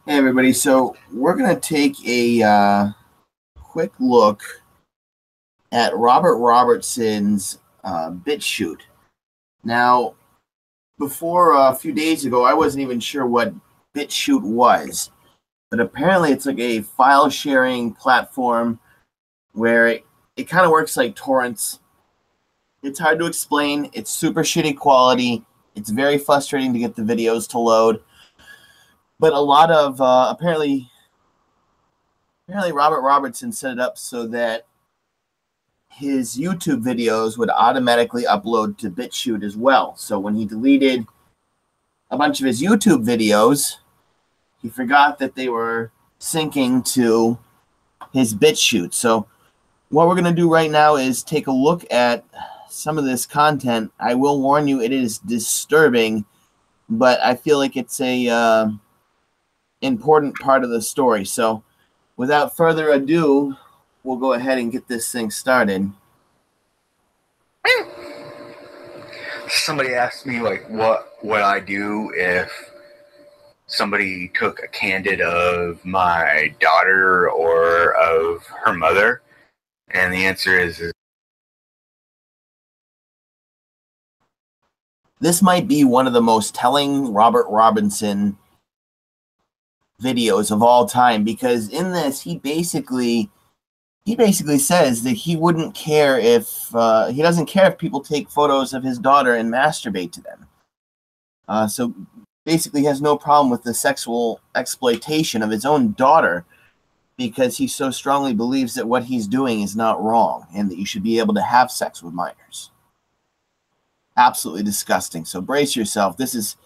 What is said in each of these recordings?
Hey everybody, so we're going to take a quick look at Robert Robertson's Bitchute. Now, before a few days ago, I wasn't even sure what Bitchute was, but apparently it's like a file sharing platform where it kind of works like torrents. It's hard to explain, it's super shitty quality, it's very frustrating to get the videos to load, but a lot of apparently Robert Robertson set it up so that his YouTube videos would automatically upload to Bitchute as well. So when he deleted a bunch of his YouTube videos, he forgot that they were syncing to his Bitchute. So what we're going to do right now is take a look at some of this content. I will warn you, it is disturbing, but I feel like it's a important part of the story. So without further ado, we'll go ahead and get this thing started. Somebody asked me like what I do if somebody took a candid of my daughter or of her mother, and the answer is this might be one of the most telling Robert Robinson videos of all time, because in this he basically says that he wouldn't care if he doesn't care if people take photos of his daughter and masturbate to them. So basically he has no problem with the sexual exploitation of his own daughter, because he so strongly believes that what he's doing is not wrong and that you should be able to have sex with minors. Absolutely disgusting. So brace yourself. This is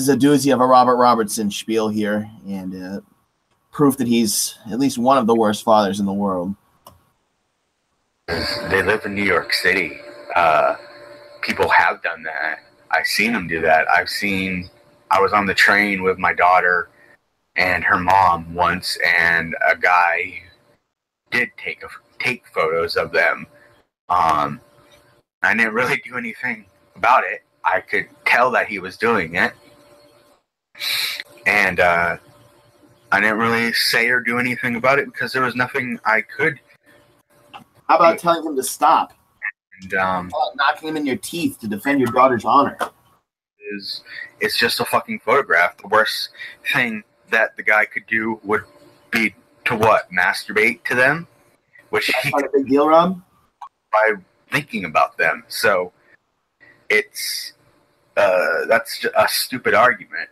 a doozy of a Robert Robertson spiel here, and proof that he's at least one of the worst fathers in the world. they live in New York City. People have done that. I've seen them do that. I was on the train with my daughter and her mom once, and a guy did take photos of them. I didn't really do anything about it. I could tell that he was doing it, and I didn't really say or do anything about it because there was nothing I could. How about telling him to stop? And knocking him in your teeth to defend your daughter's honor. It's just a fucking photograph. The worst thing that the guy could do would be to what? Masturbate to them? Which That's not a big deal, Rob? By thinking about them. So it's that's a stupid argument.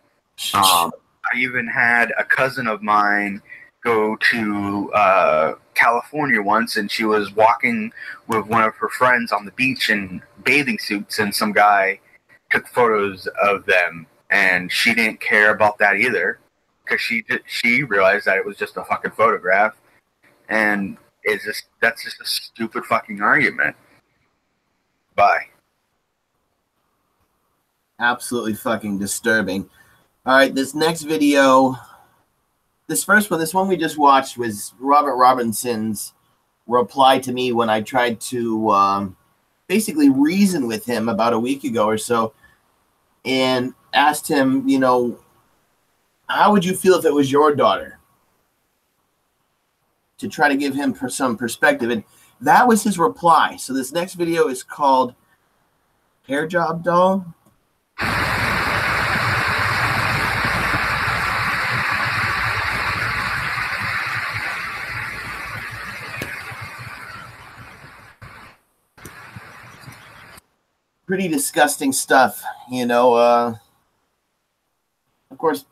I even had a cousin of mine go to California once, and she was walking with one of her friends on the beach in bathing suits, and some guy took photos of them, and she didn't care about that either because she realized that it was just a fucking photograph, and that's just a stupid fucking argument. Bye. Absolutely fucking disturbing. All right, this next video, this one we just watched was Robert Robinson's reply to me when I tried to basically reason with him about a week ago or so, and asked him, you know, how would you feel if it was your daughter? To try to give him some perspective, and that was his reply. So this next video is called Hair Job Doll. Pretty disgusting stuff, you know. Of course,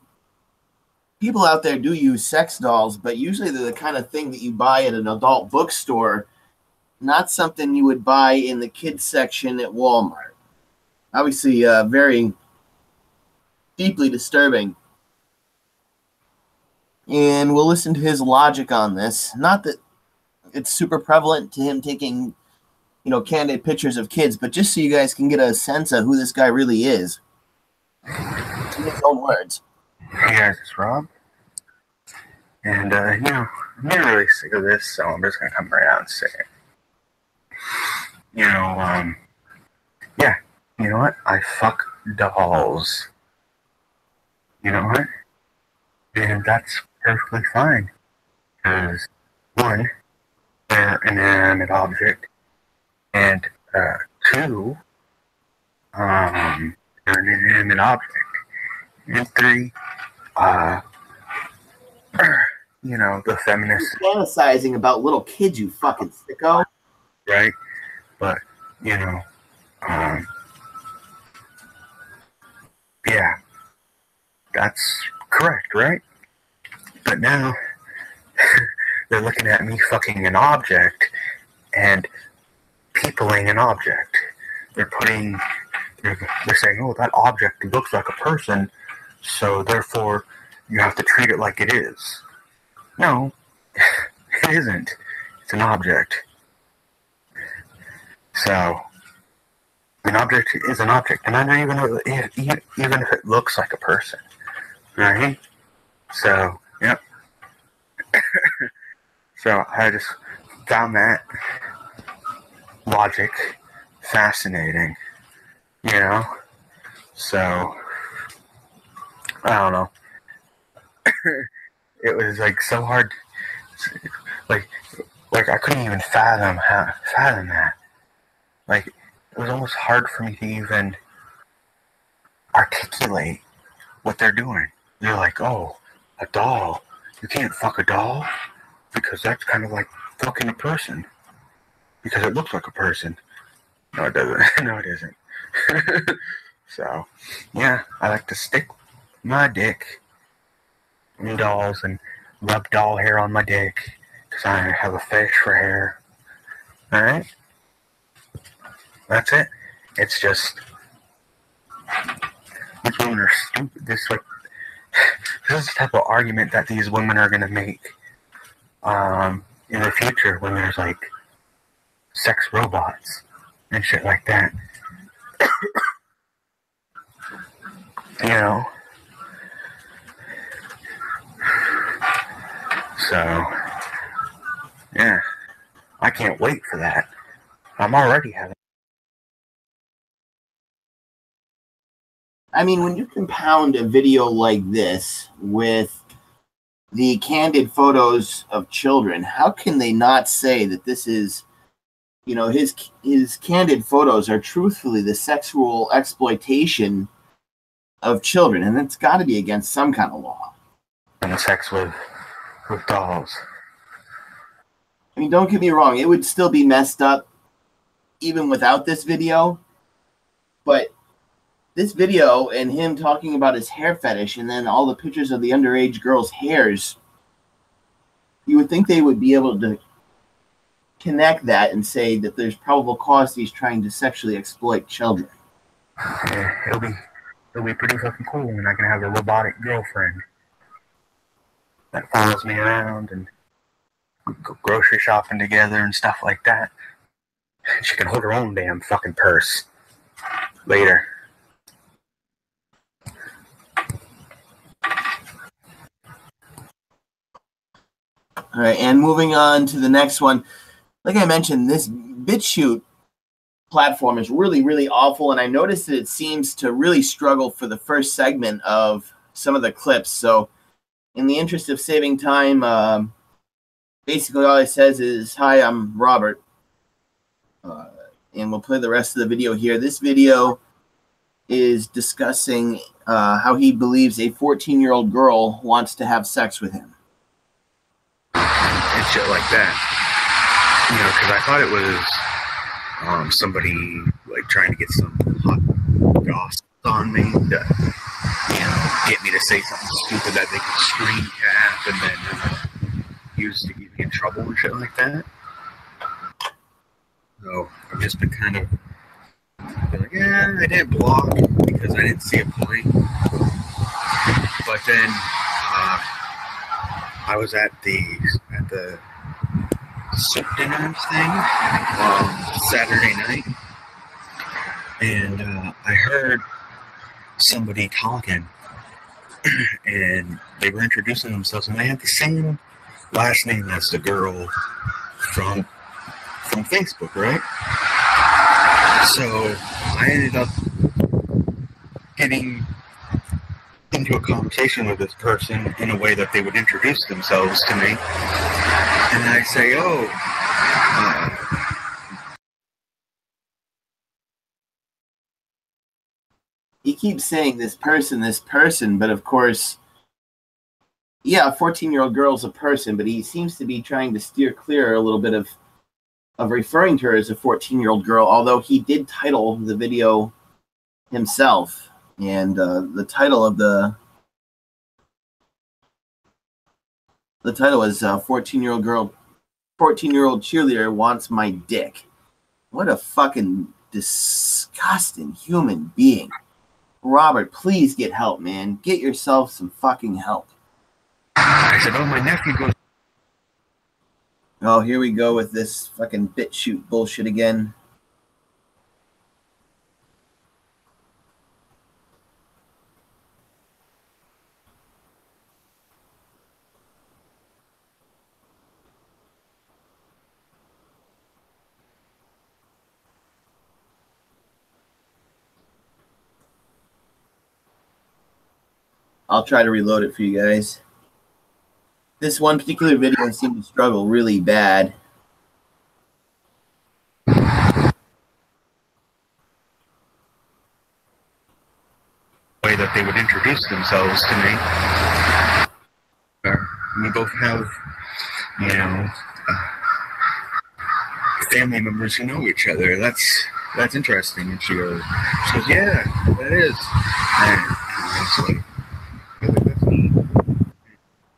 people out there do use sex dolls, but usually they're the kind of thing that you buy at an adult bookstore, not something you would buy in the kids section at Walmart. Obviously, very deeply disturbing. And we'll listen to his logic on this. Not that it's super prevalent to him taking, you know, candid pictures of kids, but just so you guys can get a sense of who this guy really is. In his own words. Hey guys, it's Rob. And, you know, I'm getting really sick of this, so I'm just gonna come right out and say it. You know, yeah, you know what? I fuck dolls. You know what? And that's perfectly fine. Because, one, they're an inanimate object. And, two, they're an inanimate object. And three, the feminists. You're fantasizing about little kids, you fucking sicko. Right? But, yeah, that's correct, right? But now, they're looking at me fucking an object and peopling an object. They're saying, oh, that object looks like a person, so therefore you have to treat it like it is. No, it isn't. It's an object. So, an object is an object, and I don't even if it looks like a person, right? So, yep. So I just found that logic fascinating, So, I don't know. It was like so hard, like I couldn't even fathom that. Like, it was almost hard for me to even articulate what they're doing. They're like, oh, a doll. You can't fuck a doll because that's kind of like fucking a person because it looks like a person. No, it doesn't. No, it isn't. So, yeah, I like to stick my dick in dolls and rub doll hair on my dick because I have a fetish for hair. Alright? That's it. It's just, these women are stupid. This is the type of argument that these women are going to make in the future when there's like sex robots and shit like that. So, yeah, I can't wait for that. I'm already having. I mean, when you compound a video like this with the candid photos of children, how can they not say that this is, his candid photos are truthfully the sexual exploitation of children, and it's got to be against some kind of law. And sex with dolls. I mean, don't get me wrong, it would still be messed up even without this video, but this video and him talking about his hair fetish and then all the pictures of the underage girls' hairs, you would think they would be able to connect that and say that there's probable cause he's trying to sexually exploit children. Yeah, it'll be pretty fucking cool when I can have a robotic girlfriend that follows me around and we go grocery shopping together and stuff like that. She can hold her own damn fucking purse later. All right, and moving on to the next one. Like I mentioned, this Bitchute platform is really, really awful, and I noticed that it seems to really struggle for the first segment of some of the clips. So in the interest of saving time, basically all it says is, "Hi, I'm Robert," and we'll play the rest of the video here. This video is discussing how he believes a 14-year-old girl wants to have sex with him. And shit like that. Because I thought it was somebody like trying to get some hot gossip on me to, get me to say something stupid that they could screen cap and then use to get me in trouble and shit like that. So I've just been kind of like, yeah, I didn't block because I didn't see a point. But then I was at the soup dinner thing Saturday night, and I heard somebody talking, and they were introducing themselves, and they had the same last name as the girl from Facebook, right? So I ended up getting into a conversation with this person in a way that they would introduce themselves to me. And I say, oh, he keeps saying this person, but of course, yeah, a 14-year-old girl's a person, but he seems to be trying to steer clear a little bit of referring to her as a 14-year-old girl, although he did title the video himself. And the title is 14-year-old girl, 14-year-old cheerleader wants my dick. What a fucking disgusting human being. Robert, please get help, man. Get yourself some fucking help. I said, oh, my nephew goes. Oh, here we go with this fucking Bitchute bullshit again. I'll try to reload it for you guys. This one particular video seemed to struggle really bad. Way that they would introduce themselves to me. We both have, you know, family members who know each other. That's interesting. And she goes, yeah, that is. And I was like, that's neat.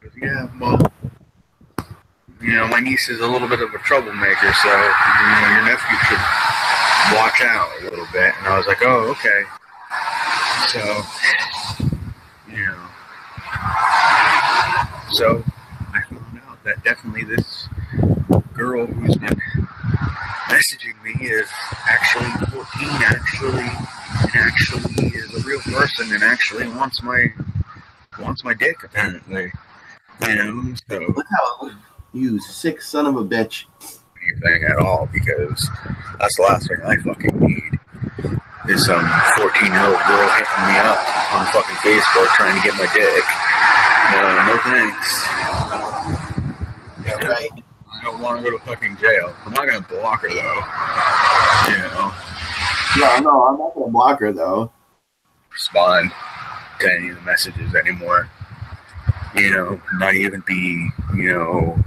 She goes, yeah, well, you know, my niece is a little bit of a troublemaker, so, you know, your nephew should watch out a little bit. And I was like, oh, okay. So, you know, so I found out that definitely this girl who's been messaging me is actually 14, actually is a real person, and actually wants my dick, apparently. You know, so look how you sick son of a bitch. Anything at all, because that's the last thing I fucking need is some 14-year-old girl hitting me up on fucking Facebook trying to get my dick. No thanks. Yeah, right. I don't want to go to fucking jail. I'm not gonna block her though. You know. No, I'm not gonna block her though. Respond to any of the messages anymore. You know, not even be, you know,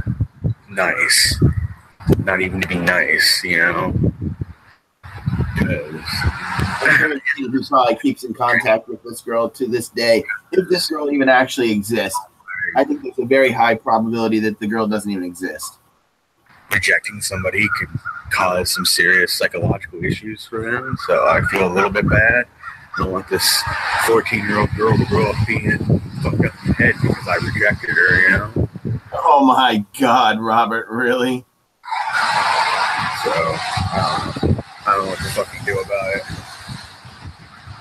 nice. Not even to be nice, you know. Because he probably keeps in contact with this girl to this day. If this girl even actually exists, I think there's a very high probability that the girl doesn't even exist. Rejecting somebody could cause some serious psychological issues for them, so I feel a little bit bad. I don't want this 14-year-old girl to grow up being fucked up in the head because I rejected her, you know? Oh my God, Robert, really? So, I don't know what to fucking do about it.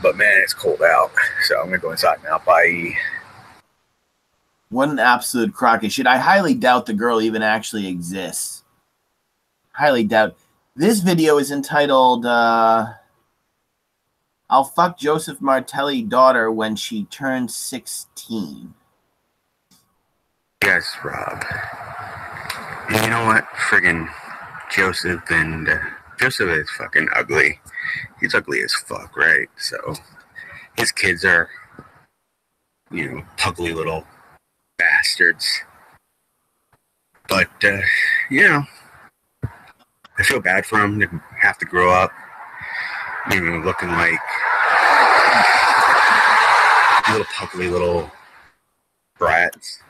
But man, it's cold out, so I'm gonna go inside now. Bye. What an absolute crock of shit. I highly doubt the girl even actually exists. Highly doubt. This video is entitled, I'll fuck Joseph Martelli's daughter when she turns 16. Yes, Rob. And you know what? Friggin' Joseph Joseph is fucking ugly. He's ugly as fuck, right? So his kids are, you know, ugly little bastards. But, you know, I feel bad for him to have to grow up, you know, looking like little ugly little brats.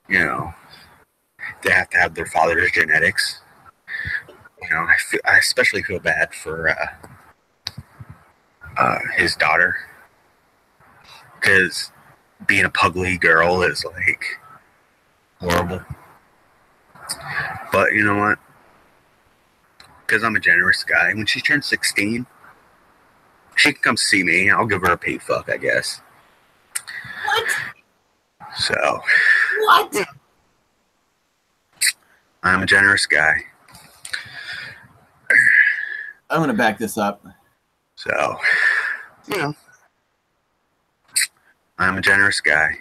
You know, they have to have their father's genetics. You know, I especially feel bad for his daughter, because being a pugly girl is like horrible. But you know what? Because I'm a generous guy, when she turns 16, she can come see me. I'll give her a pay fuck, I guess. What? So. What? I'm a generous guy. I'm going to back this up. So, you know. I'm a generous guy.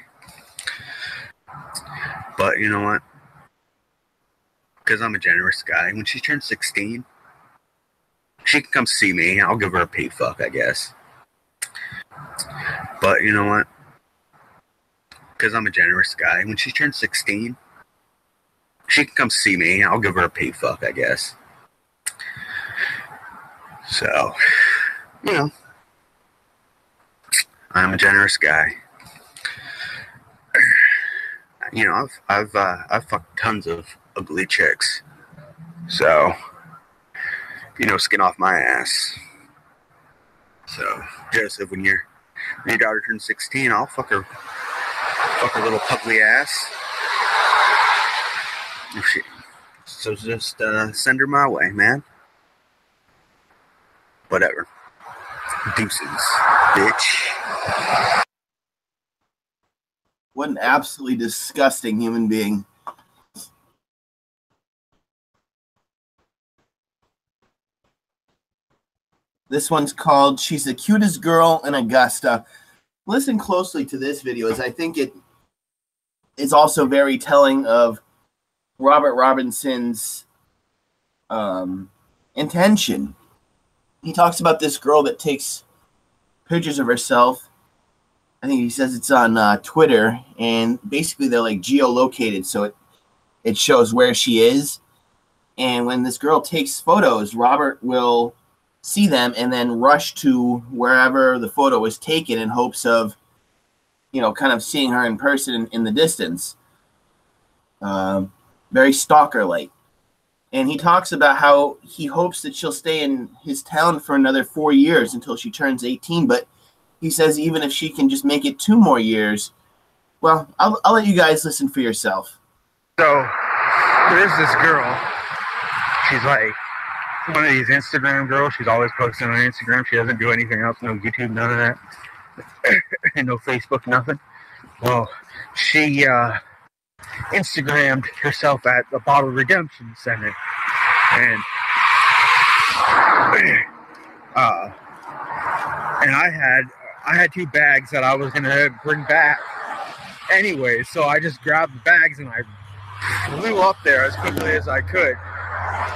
But you know what? Because I'm a generous guy, when she turns 16, she can come see me. I'll give her a pay fuck, I guess. But you know what? Because I'm a generous guy, when she turns 16, she can come see me. I'll give her a pay fuck, I guess. So, you know, I'm a generous guy. You know, I've fucked tons of ugly chicks. So, you know, skin off my ass. So, Joseph, when your daughter turns 16, I'll fuck her little ugly ass. So just send her my way, man. Whatever. Deuces, bitch. What an absolutely disgusting human being. This one's called She's the Cutest Girl in Augusta. Listen closely to this video, as I think it is also very telling of Robert Robinson's intention. He talks about this girl that takes pictures of herself. I think he says it's on Twitter, and basically they're like geolocated, so it shows where she is. And when this girl takes photos, Robert will see them and then rush to wherever the photo was taken in hopes of, you know, kind of seeing her in person in the distance. Very stalker-like. And he talks about how he hopes that she'll stay in his town for another 4 years until she turns 18. But he says even if she can just make it 2 more years, well, I'll let you guys listen for yourself. So there's this girl. She's like one of these Instagram girls. She's always posting on Instagram. She doesn't do anything else. No YouTube, none of that. And no Facebook, nothing. Well, she Instagrammed herself at the Bottle Redemption Center, and I had 2 bags that I was gonna bring back anyway, so I just grabbed the bags and I flew up there as quickly as I could,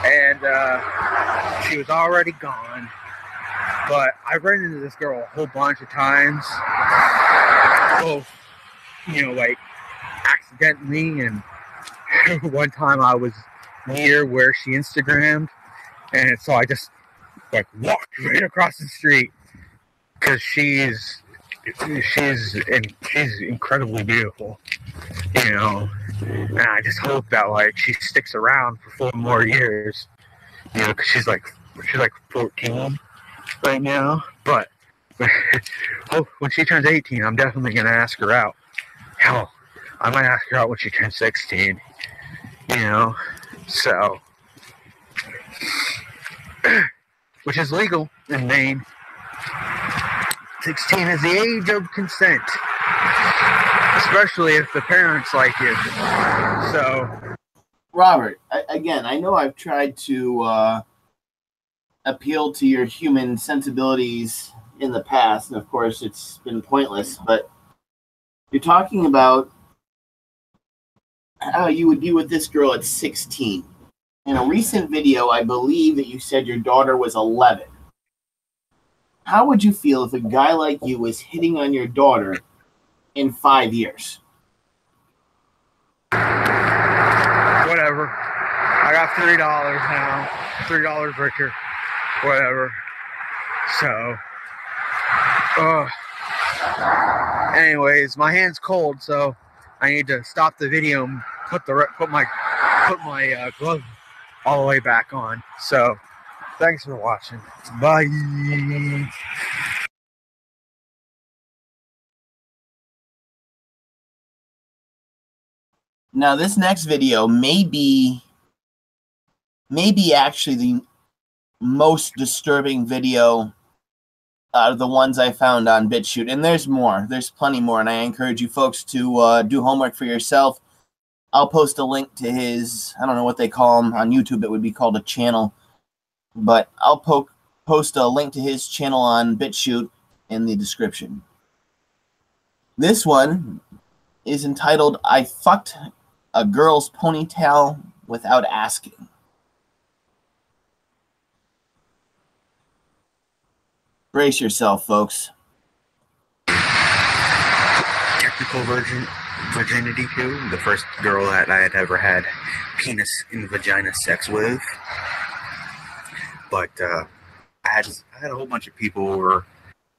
and she was already gone. But I ran into this girl a whole bunch of times, both, you know, like accidentally, and one time I was near where she Instagrammed, and so I just like walked right across the street, because she's incredibly beautiful, you know, and I just hope that like she sticks around for 4 more years, you know, because she's like 14 right now. But when she turns 18, I'm definitely gonna ask her out. Hell, I might ask her out when she turns 16, you know, so, which is legal in Maine. 16 is the age of consent, especially if the parents like you. So, Robert, again, I know I've tried to appeal to your human sensibilities in the past, and of course it's been pointless, but you're talking about how you would be with this girl at 16. In a recent video, I believe that you said your daughter was 11. How would you feel if a guy like you was hitting on your daughter in 5 years? Whatever. I got $3 now. $3 richer. Whatever. So, anyways, my hand's cold, so I need to stop the video and put my glove all the way back on. So, thanks for watching. Bye. Now, this next video may be actually the most disturbing video out of the ones I found on Bitchute, and there's more. There's plenty more, and I encourage you folks to do homework for yourself. I'll post a link to his, I don't know what they call him on YouTube. It would be called a channel, but I'll post a link to his channel on Bitchute in the description. This one is entitled, I Fucked a Girl's Ponytail Without Asking. Brace yourself, folks. Technical virginity too. The first girl that I had ever had penis and vagina sex with. But I had a whole bunch of people over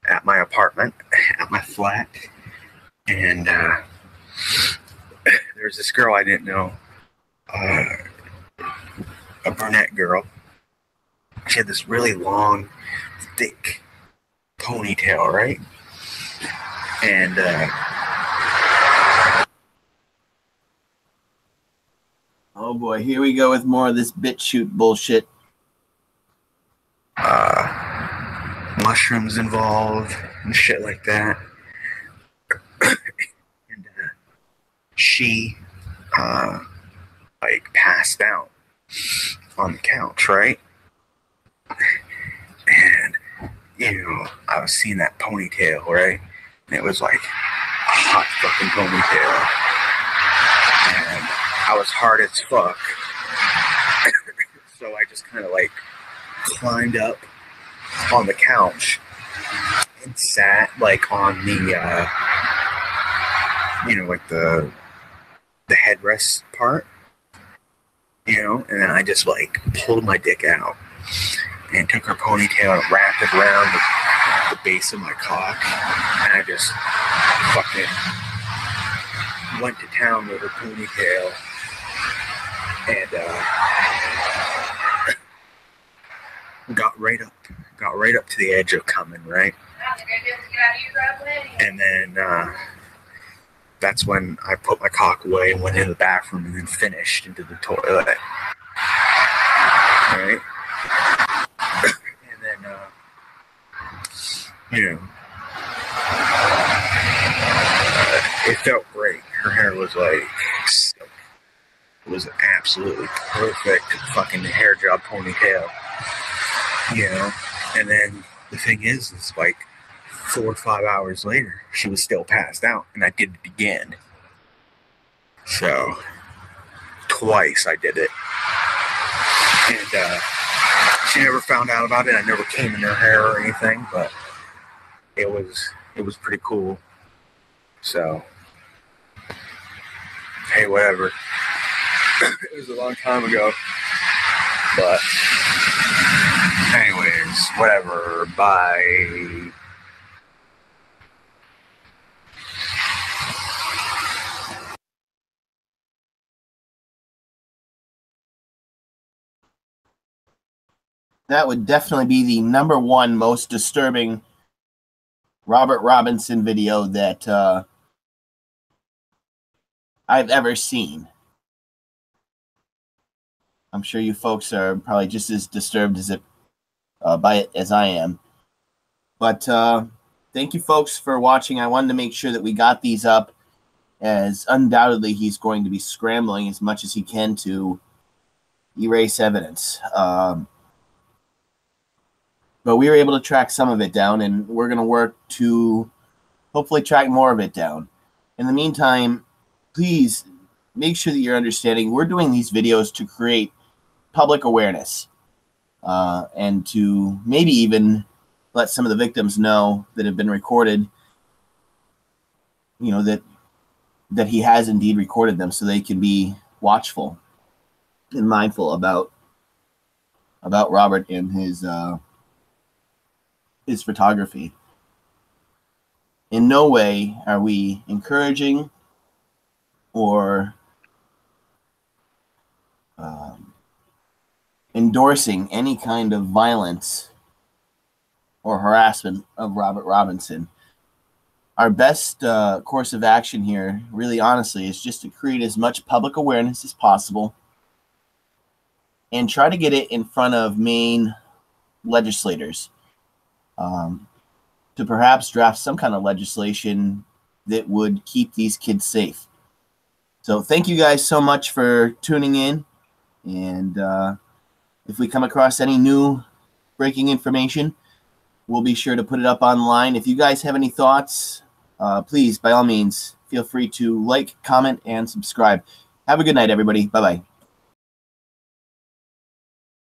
at my apartment, at my flat, and there's this girl I didn't know, a brunette girl. She had this really long, thick ponytail, right? And oh boy, here we go with more of this Bitchute bullshit. Mushrooms involved and shit like that. And she like passed out on the couch, right? And you know, I was seeing that ponytail, right? And it was like a hot fucking ponytail. And I was hard as fuck. So I just kind of like climbed up on the couch and sat like on the you know, like the headrest part, you know, and then I just like pulled my dick out and took her ponytail and wrapped it around the base of my cock, and I just fucking went to town with her ponytail, and got right up to the edge of coming, right? And then that's when I put my cock away and went into the bathroom and then finished into the toilet. Right? And then, you know, it felt great. Her hair was like silk. It was an absolutely perfect fucking hair job ponytail. You know? And then the thing is like 4 or 5 hours later, she was still passed out, and I did it again. So, twice I did it. And she never found out about it. I never came in her hair or anything, but it was pretty cool. So, hey, whatever. It was a long time ago. But, anyways, whatever. Bye. That would definitely be the #1 most disturbing Robert Robinson video that I've ever seen. I'm sure you folks are probably just as disturbed by it as I am. But thank you folks for watching. I wanted to make sure that we got these up, as undoubtedly he's going to be scrambling as much as he can to erase evidence. But we were able to track some of it down, and we're going to work to hopefully track more of it down. In the meantime, please make sure that you're understanding we're doing these videos to create public awareness and to maybe even let some of the victims know that have been recorded, you know, that he has indeed recorded them, so they can be watchful and mindful about Robert and his photography. In no way are we encouraging or endorsing any kind of violence or harassment of Robert Robinson. Our best course of action here, really honestly, is just to create as much public awareness as possible and try to get it in front of Maine legislators. To perhaps draft some kind of legislation that would keep these kids safe. So thank you guys so much for tuning in. And if we come across any new breaking information, we'll be sure to put it up online. If you guys have any thoughts, please, by all means, feel free to like, comment, and subscribe. Have a good night, everybody. Bye-bye.